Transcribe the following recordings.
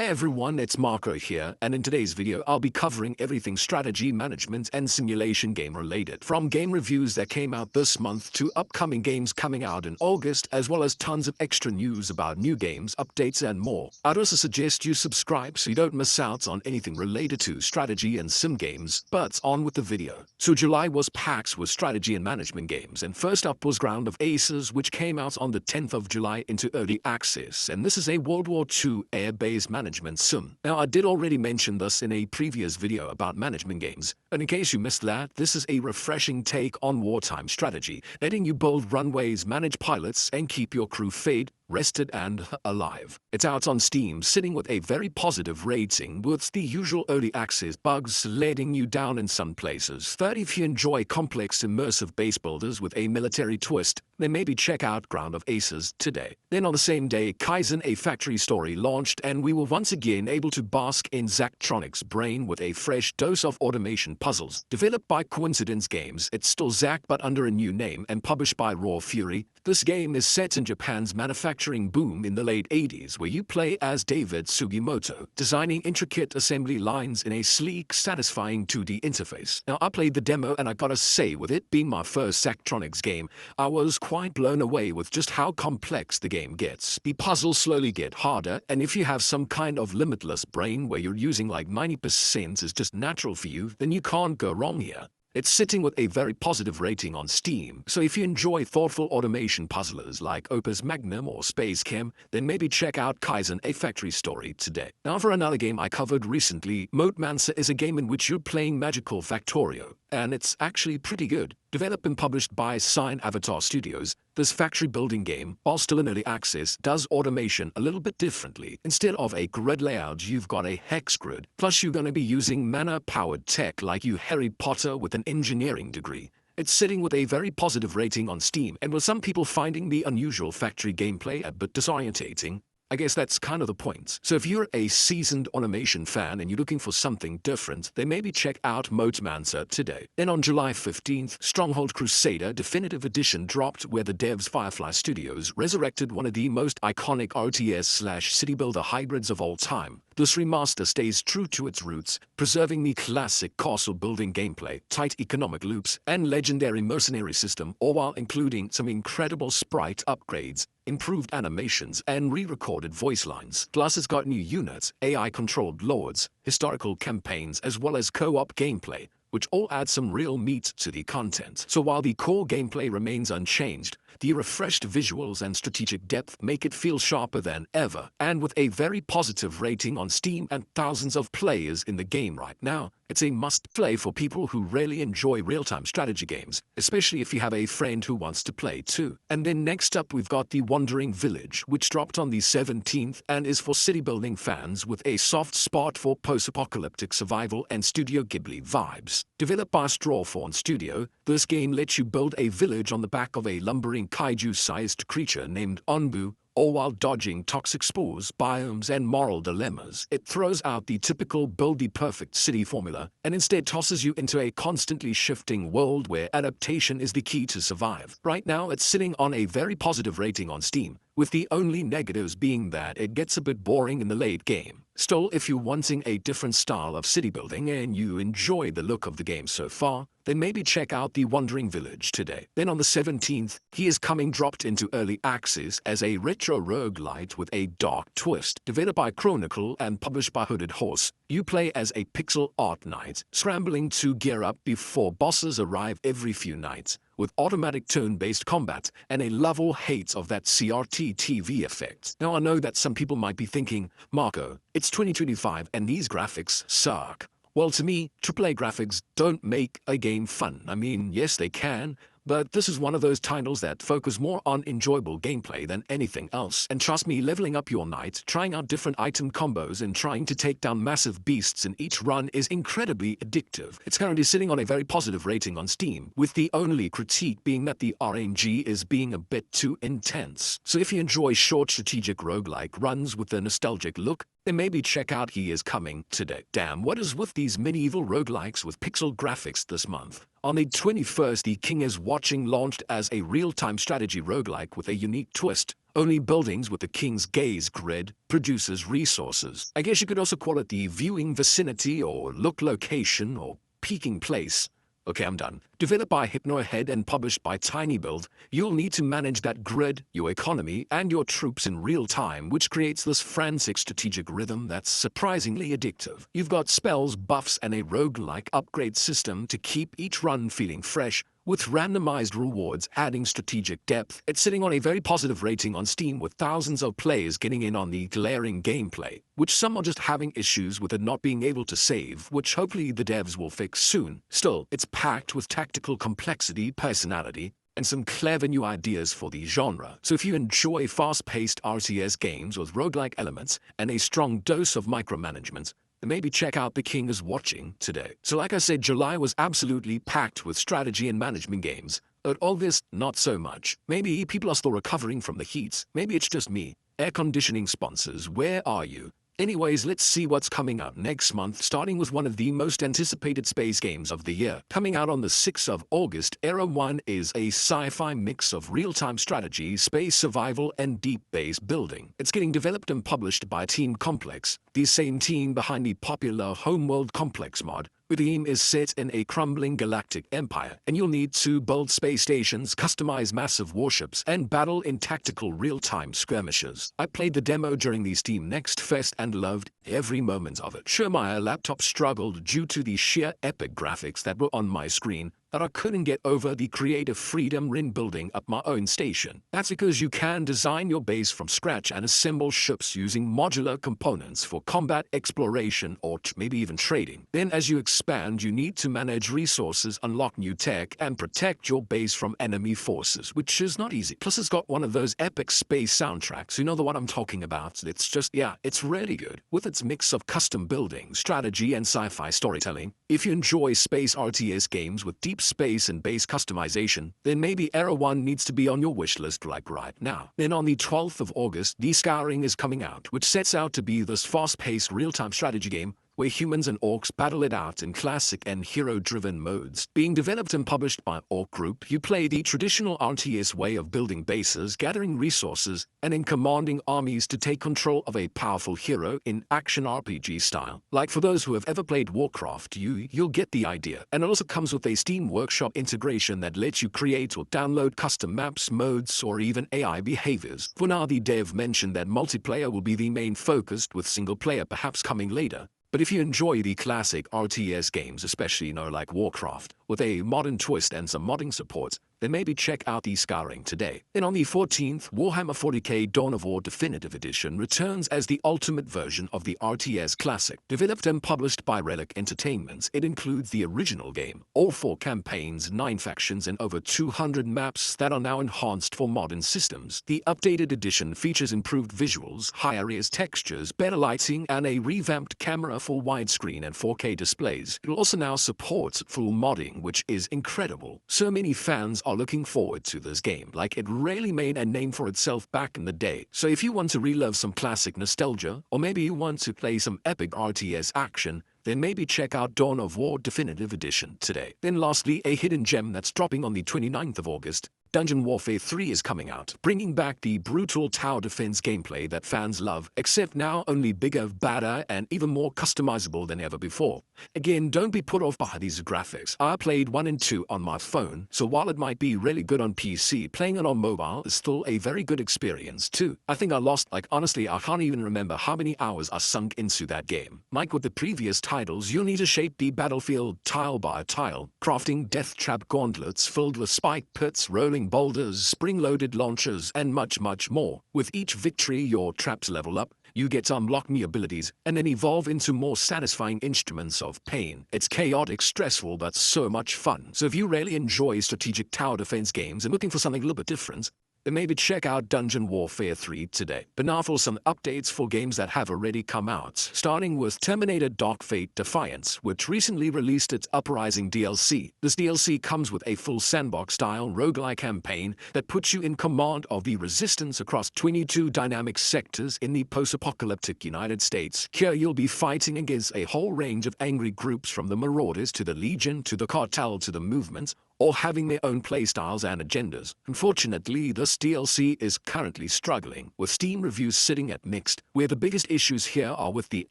everyone, it's Marco here, and in today's video I'll be covering everything strategy, management, and simulation game related. From game reviews that came out this month to upcoming games coming out in August, as well as tons of extra news about new games, updates, and more. I'd also suggest you subscribe so you don't miss out on anything related to strategy and sim games. But on with the video. So July was packed with strategy and management games, and first up was Ground of Aces, which came out on the 10th of July into early access, and this is a World War II air-based management sim. Now, I did already mention this in a previous video about management games, and in case you missed that, this is a refreshing take on wartime strategy, letting you build runways, manage pilots, and keep your crew fed, rested, and alive. It's out on Steam, sitting with a very positive rating, with the usual early access bugs letting you down in some places. But if you enjoy complex immersive base builders with a military twist, then maybe check out Ground of Aces today. Then on the same day, Kaizen, a factory story, launched, and we were once again able to bask in Zachtronic's brain with a fresh dose of automation puzzles. Developed by Coincidence Games, it's still Zach but under a new name, and published by Raw Fury. This game is set in Japan's manufacturing boom in the late 80s, where you play as David Sugimoto, designing intricate assembly lines in a sleek, satisfying 2D interface. Now, I played the demo, and I gotta say, with it being my first Zachtronics game, I was quite blown away with just how complex the game gets. The puzzles slowly get harder, and if you have some kind of limitless brain where you're using like 90% is just natural for you, then you can't go wrong here. It's sitting with a very positive rating on Steam, so if you enjoy thoughtful automation puzzlers like Opus Magnum or Space Chem, then maybe check out Kaizen, a factory story today. Now for another game I covered recently, Big Menace is a game in which you're playing magical Factorio, and it's actually pretty good. Developed and published by Sign Avatar Studios, this factory building game, while still in early access, does automation a little bit differently. Instead of a grid layout, you've got a hex grid, plus you're going to be using mana-powered tech like you Harry Potter with an engineering degree. It's sitting with a very positive rating on Steam, and with some people finding the unusual factory gameplay a bit disorientating. I guess that's kind of the point. So if you're a seasoned automation fan and you're looking for something different, then maybe check out Big Menace today. Then on July 15th, Stronghold Crusader Definitive Edition dropped, where the devs Firefly Studios resurrected one of the most iconic RTS/city builder hybrids of all time. This remaster stays true to its roots, preserving the classic castle building gameplay, tight economic loops, and legendary mercenary system, all while including some incredible sprite upgrades, improved animations, and re-recorded voice lines. Plus, it's got new units, AI-controlled lords, historical campaigns, as well as co-op gameplay, which all add some real meat to the content. So while the core gameplay remains unchanged, the refreshed visuals and strategic depth make it feel sharper than ever, and with a very positive rating on Steam and thousands of players in the game right now, it's a must-play for people who really enjoy real-time strategy games, especially if you have a friend who wants to play too. And then next up we've got The Wandering Village, which dropped on the 17th and is for city-building fans with a soft spot for post-apocalyptic survival and Studio Ghibli vibes. Developed by Strawthorn Studio, this game lets you build a village on the back of a lumbering kaiju-sized creature named Onbu, all while dodging toxic spores, biomes, and moral dilemmas. It throws out the typical build-the-perfect city formula and instead tosses you into a constantly shifting world where adaptation is the key to survive. Right now, it's sitting on a very positive rating on Steam, with the only negatives being that it gets a bit boring in the late game. Still, if you're wanting a different style of city building and you enjoy the look of the game so far, then maybe check out The Wandering Village today. Then on the 17th, he is coming dropped into early access as a retro roguelite with a dark twist. Developed by Chronicle and published by Hooded Horse, you play as a pixel art knight, scrambling to gear up before bosses arrive every few nights, with automatic turn-based combat and a love-or-hate of that CRT TV effect. Now I know that some people might be thinking, Marco, it's 2025 and these graphics suck. Well, to me, AAA graphics don't make a game fun. I mean, yes, they can, but this is one of those titles that focus more on enjoyable gameplay than anything else. And trust me, leveling up your knight, trying out different item combos, and trying to take down massive beasts in each run is incredibly addictive. It's currently sitting on a very positive rating on Steam, with the only critique being that the RNG is being a bit too intense. So if you enjoy short strategic roguelike runs with a nostalgic look, then maybe check out He Is Coming today. Damn, what is with these medieval roguelikes with pixel graphics this month? On the 21st, The King is Watching launched as a real-time strategy roguelike with a unique twist. only buildings with the king's gaze grid produces resources. I guess you could also call it the viewing vicinity or look location or peaking place. Okay, I'm done. Developed by Hypnohead and published by TinyBuild, you'll need to manage that grid, your economy, and your troops in real time, which creates this frantic strategic rhythm that's surprisingly addictive. You've got spells, buffs, and a roguelike upgrade system to keep each run feeling fresh, with randomized rewards adding strategic depth. It's sitting on a very positive rating on Steam, with thousands of players getting in on the glaring gameplay, which some are just having issues with it not being able to save, which hopefully the devs will fix soon. Still, it's packed with tactical complexity, personality, and some clever new ideas for the genre. So if you enjoy fast-paced RTS games with roguelike elements and a strong dose of micromanagement, then maybe check out The King is Watching today. So like I said, July was absolutely packed with strategy and management games. But August, not so much. Maybe people are still recovering from the heat. Maybe it's just me. Air conditioning sponsors, where are you? Anyways, let's see what's coming out next month, starting with one of the most anticipated space games of the year. Coming out on the 6th of August, Era 1 is a sci-fi mix of real-time strategy, space survival, and deep base building. It's getting developed and published by Team Complex, the same team behind the popular Homeworld Complex mod. The game is set in a crumbling galactic empire, and you'll need to build space stations, customize massive warships, and battle in tactical real-time skirmishes. I played the demo during the Steam Next Fest and loved every moment of it. Sure, my laptop struggled due to the sheer epic graphics that were on my screen, that I couldn't get over the creative freedom in building up my own station. That's because you can design your base from scratch and assemble ships using modular components for combat, exploration, or maybe even trading. Then as you expand, you need to manage resources, unlock new tech, and protect your base from enemy forces, which is not easy. Plus it's got one of those epic space soundtracks, you know the one I'm talking about. It's just, yeah, it's really good. With its mix of custom building, strategy, and sci-fi storytelling, if you enjoy space RTS games with deep space and base customization, then maybe Era 1 needs to be on your wish list like right now. Then on the 12th of August, Descouring is coming out, which sets out to be this fast-paced real-time strategy game where humans and orcs battle it out in classic and hero-driven modes. Being developed and published by Orc Group, you play the traditional RTS way of building bases, gathering resources, and in commanding armies to take control of a powerful hero in action RPG style. Like for those who have ever played Warcraft, you'll get the idea. And it also comes with a Steam Workshop integration that lets you create or download custom maps, modes, or even AI behaviors. For now, the dev mentioned that multiplayer will be the main focus, with single player perhaps coming later. But if you enjoy the classic RTS games, especially, like Warcraft, with a modern twist and some modding support, then maybe check out Descouring today. Then on the 14th, Warhammer 40k Dawn of War Definitive Edition returns as the ultimate version of the RTS classic. Developed and published by Relic Entertainment, it includes the original game, all 4 campaigns, 9 factions, and over 200 maps that are now enhanced for modern systems. The updated edition features improved visuals, higher-res textures, better lighting, and a revamped camera for widescreen and 4K displays. It will also now support full modding, which is incredible. So many fans are looking forward to this game, like it really made a name for itself back in the day. So if you want to relive some classic nostalgia, or maybe you want to play some epic RTS action, then maybe check out Dawn of War Definitive Edition today. Then lastly, a hidden gem that's dropping on the 29th of August, Dungeon Warfare 3 is coming out, bringing back the brutal tower defense gameplay that fans love, except now only bigger, badder, and even more customizable than ever before. Again, don't be put off by these graphics. I played 1 and 2 on my phone, so while it might be really good on PC, playing it on mobile is still a very good experience too. I think I lost, honestly, I can't even remember how many hours I sunk into that game. Like with the previous titles, you'll need to shape the battlefield tile by tile, crafting death trap gauntlets filled with spike pits, rolling boulders, spring-loaded launchers, and much, much more. With each victory, your traps level up, you get to unlock new abilities, and then evolve into more satisfying instruments of pain. It's chaotic, stressful, but so much fun. So if you really enjoy strategic tower defense games and looking for something a little bit different, then maybe check out Dungeon Warfare 3 today. But now for some updates for games that have already come out, starting with Terminator Dark Fate Defiance, which recently released its Uprising DLC. This DLC comes with a full sandbox-style roguelike campaign that puts you in command of the Resistance across 22 dynamic sectors in the post-apocalyptic United States. Here you'll be fighting against a whole range of angry groups, from the Marauders to the Legion to the Cartel to the Movement, all having their own playstyles and agendas. Unfortunately, this DLC is currently struggling, with Steam reviews sitting at mixed, where the biggest issues here are with the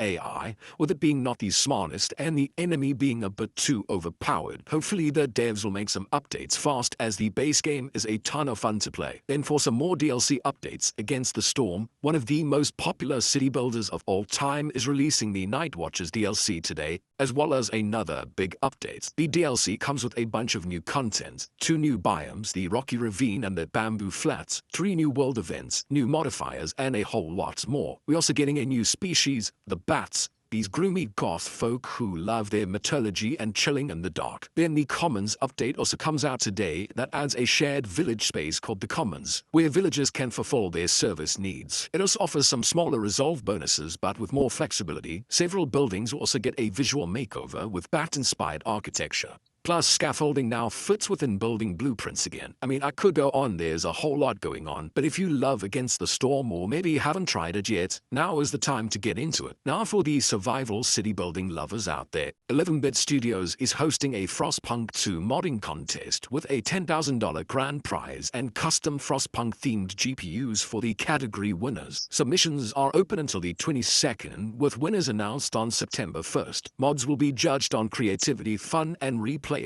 AI, with it being not the smartest and the enemy being a bit too overpowered. Hopefully the devs will make some updates fast, as the base game is a ton of fun to play. Then for some more DLC updates, Against the Storm, one of the most popular city builders of all time, is releasing the Night Watchers DLC today, as well as another big update. The DLC comes with a bunch of new content, 2 new biomes, the Rocky Ravine and the Bamboo Flats, 3 new world events, new modifiers, and a whole lot more. We're also getting a new species, the bats, these groomy goth folk who love their metallurgy and chilling in the dark. Then the Commons update also comes out today that adds a shared village space called the Commons, where villagers can fulfill their service needs. It also offers some smaller resolve bonuses, but with more flexibility. Several buildings will also get a visual makeover with bat-inspired architecture. Plus, scaffolding now fits within building blueprints again. I mean, I could go on, there's a whole lot going on, but if you love Against the Storm, or maybe you haven't tried it yet, now is the time to get into it. Now for the survival city building lovers out there, 11-Bit Studios is hosting a Frostpunk 2 modding contest with a $10,000 grand prize and custom Frostpunk-themed GPUs for the category winners. Submissions are open until the 22nd, with winners announced on September 1st. Mods will be judged on creativity, fun, and replayability.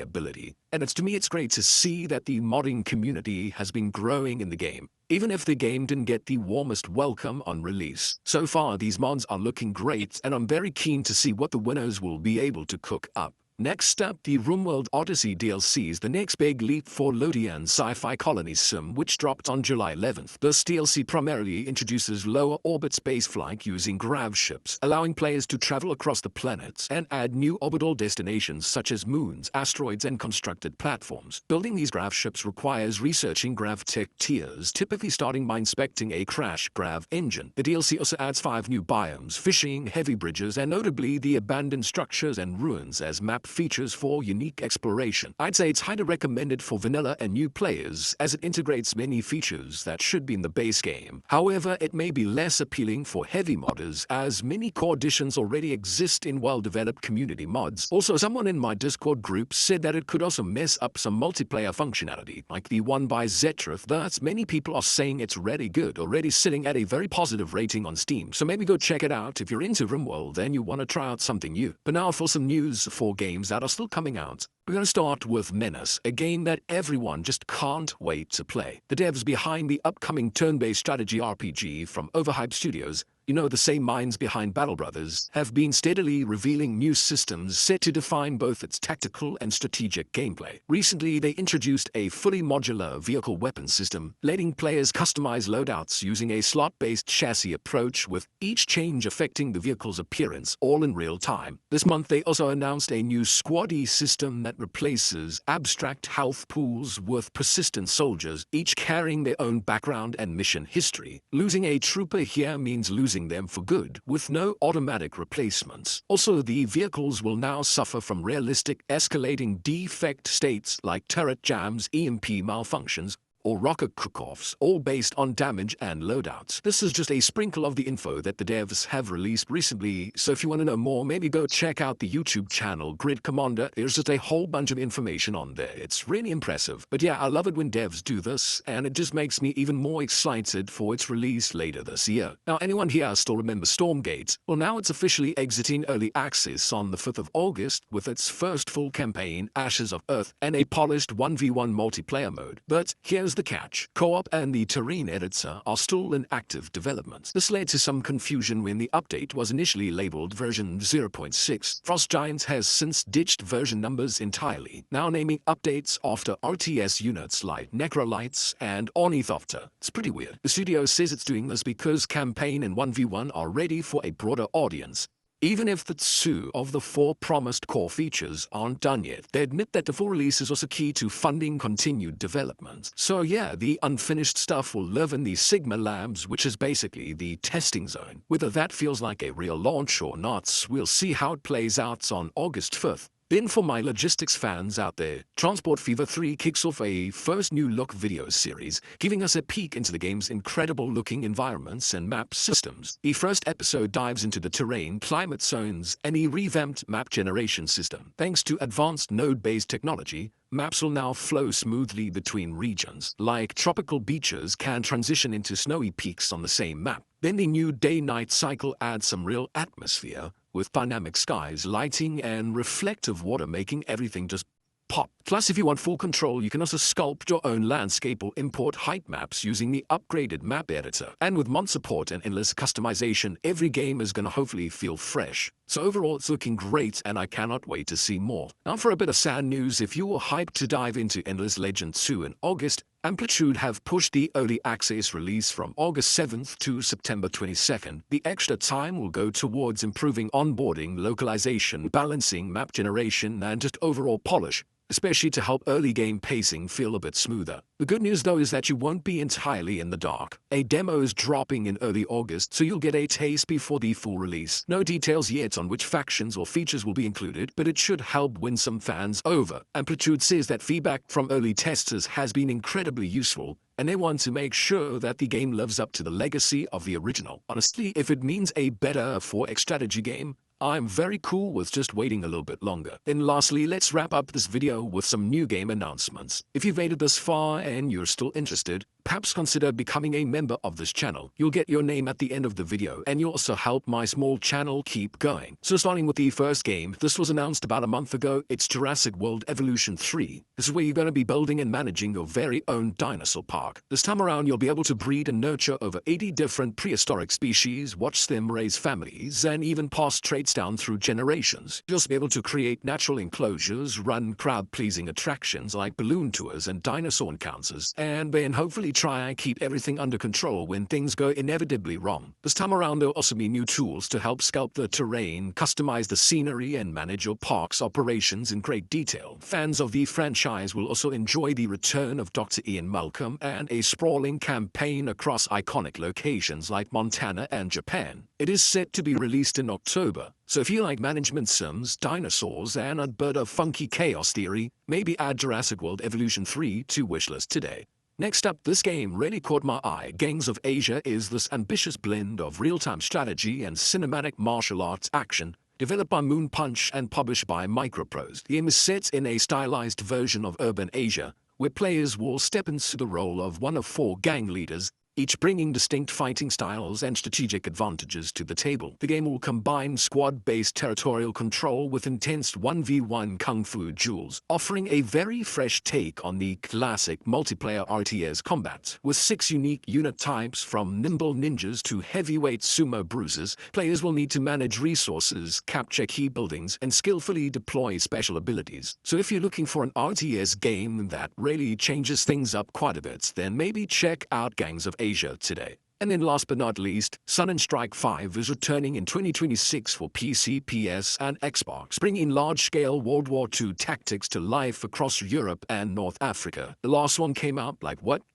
And to me, it's great to see that the modding community has been growing in the game, even if the game didn't get the warmest welcome on release. So far, these mods are looking great, and I'm very keen to see what the winners will be able to cook up. Next up, the RimWorld Odyssey DLC is the next big leap for Lodian sci-fi colony sim, which dropped on July 11th. This DLC primarily introduces lower orbit spaceflight using grav ships, allowing players to travel across the planets and add new orbital destinations such as moons, asteroids, and constructed platforms. Building these grav ships requires researching grav tech tiers, typically starting by inspecting a crash grav engine. The DLC also adds 5 new biomes, fishing, heavy bridges, and notably the abandoned structures and ruins as map features for unique exploration. I'd say it's highly recommended for vanilla and new players, as it integrates many features that should be in the base game. However, it may be less appealing for heavy modders, as many core additions already exist in well-developed community mods. Also, someone in my Discord group said that it could also mess up some multiplayer functionality, like the one by Zetrith, that many people are saying it's really good, already sitting at a very positive rating on Steam. So maybe go check it out if you're into RimWorld and you want to try out something new. But now for some news for games that are still coming out. We're going to start with Menace, a game that everyone just can't wait to play. The devs behind the upcoming turn-based strategy RPG from Overhyped Studios, the same minds behind Battle Brothers, have been steadily revealing new systems set to define both its tactical and strategic gameplay. Recently, they introduced a fully modular vehicle weapon system, letting players customize loadouts using a slot-based chassis approach, with each change affecting the vehicle's appearance, all in real time. This month, they also announced a new squaddy system that replaces abstract health pools with persistent soldiers, each carrying their own background and mission history. Losing a trooper here means losing them for good, with no automatic replacements. Also, the vehicles will now suffer from realistic escalating defect states like turret jams, EMP malfunctions, or rocket cook-offs, all based on damage and loadouts. This is just a sprinkle of the info that the devs have released recently, so if you want to know more, maybe go check out the YouTube channel Grid Commander. There's just a whole bunch of information on there. It's really impressive. But yeah, I love it when devs do this, and it just makes me even more excited for its release later this year. Now, anyone here still remembers Stormgate? Well, now it's officially exiting early access on the 5th of August with its first full campaign, Ashes of Earth, and a polished 1v1 multiplayer mode. But here's the catch. Co-op and the terrain editor are still in active development. This led to some confusion when the update was initially labeled version 0.6. Frost Giants has since ditched version numbers entirely, now naming updates after RTS units like Necrolites and Ornithopter. It's pretty weird. The studio says it's doing this because campaign and 1v1 are ready for a broader audience. Even if the 2 of the 4 promised core features aren't done yet, they admit that the full release is also key to funding continued development. So yeah, the unfinished stuff will live in the Sigma Labs, which is basically the testing zone. Whether that feels like a real launch or not, we'll see how it plays out on August 5th. Then for my logistics fans out there, Transport Fever 3 kicks off a first new look video series, giving us a peek into the game's incredible looking environments and map systems. The first episode dives into the terrain, climate zones, and a revamped map generation system. Thanks to advanced node-based technology, maps will now flow smoothly between regions, like tropical beaches can transition into snowy peaks on the same map. Then the new day-night cycle adds some real atmosphere, with dynamic skies, lighting, and reflective water making everything just pop. Plus, if you want full control, you can also sculpt your own landscape or import height maps using the upgraded map editor. And with mod support and endless customization, every game is going to hopefully feel fresh. So overall, it's looking great, and I cannot wait to see more. Now for a bit of sad news, if you were hyped to dive into Endless Legend 2 in August, Amplitude have pushed the early access release from August 7th to September 22nd. The extra time will go towards improving onboarding, localization, balancing, map generation, and just overall polish, especially to help early game pacing feel a bit smoother. The good news though is that you won't be entirely in the dark. A demo is dropping in early August, so you'll get a taste before the full release. No details yet on which factions or features will be included, but it should help win some fans over. Amplitude says that feedback from early testers has been incredibly useful, and they want to make sure that the game lives up to the legacy of the original. Honestly, if it means a better 4X strategy game, I'm very cool with just waiting a little bit longer. Then lastly, let's wrap up this video with some new game announcements. If you've made it this far and you're still interested, perhaps consider becoming a member of this channel. You'll get your name at the end of the video, and you'll also help my small channel keep going. So starting with the first game, this was announced about a month ago. It's Jurassic World Evolution 3. This is where you're going to be building and managing your very own dinosaur park. This time around, you'll be able to breed and nurture over 80 different prehistoric species, watch them raise families, and even pass traits down through generations. You'll also be able to create natural enclosures, run crowd-pleasing attractions like balloon tours and dinosaur encounters, and then hopefully try and keep everything under control when things go inevitably wrong. This time around, there'll also be new tools to help sculpt the terrain, customize the scenery, and manage your park's operations in great detail. Fans of the franchise will also enjoy the return of Dr. Ian Malcolm and a sprawling campaign across iconic locations like Montana and Japan. It is set to be released in October, so if you like management sims, dinosaurs, and a bit of funky chaos theory, maybe add Jurassic World Evolution 3 to wishlist today. Next up, this game really caught my eye. Gangs of Asia is this ambitious blend of real-time strategy and cinematic martial arts action, developed by Moon Punch and published by Microprose. The game is set in a stylized version of urban Asia, where players will step into the role of one of 4 gang leaders, each bringing distinct fighting styles and strategic advantages to the table. The game will combine squad-based territorial control with intense 1v1 kung fu duels, offering a very fresh take on the classic multiplayer RTS combat. With 6 unique unit types from nimble ninjas to heavyweight sumo bruisers, players will need to manage resources, capture key buildings, and skillfully deploy special abilities. So if you're looking for an RTS game that really changes things up quite a bit, then maybe check out Gangs of Asia today. And then last but not least, Sun & Strike 5 is returning in 2026 for PC, PS, and Xbox, bringing large-scale World War II tactics to life across Europe and North Africa. The last one came out,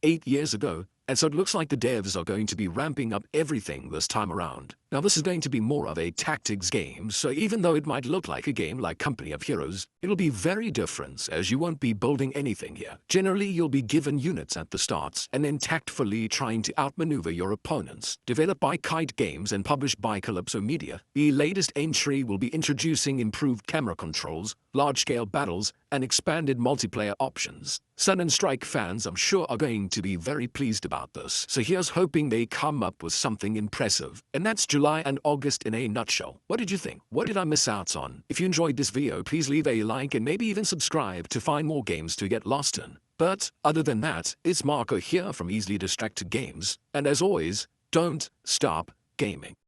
8 years ago? And so it looks like the devs are going to be ramping up everything this time around. Now this is going to be more of a tactics game, so even though it might look like a game like Company of Heroes, it'll be very different as you won't be building anything here. Generally, you'll be given units at the start and then tactfully trying to outmaneuver your opponents. Developed by Kite Games and published by Calypso Media, the latest entry will be introducing improved camera controls, large-scale battles, and expanded multiplayer options. Sun & Strike fans, I'm sure, are going to be very pleased about this, so here's hoping they come up with something impressive. And that's July and August in a nutshell. What did you think? What did I miss out on? If you enjoyed this video, please leave a like and maybe even subscribe to find more games to get lost in. But other than that, it's Marco here from Easily Distracted Games, and as always, don't stop gaming.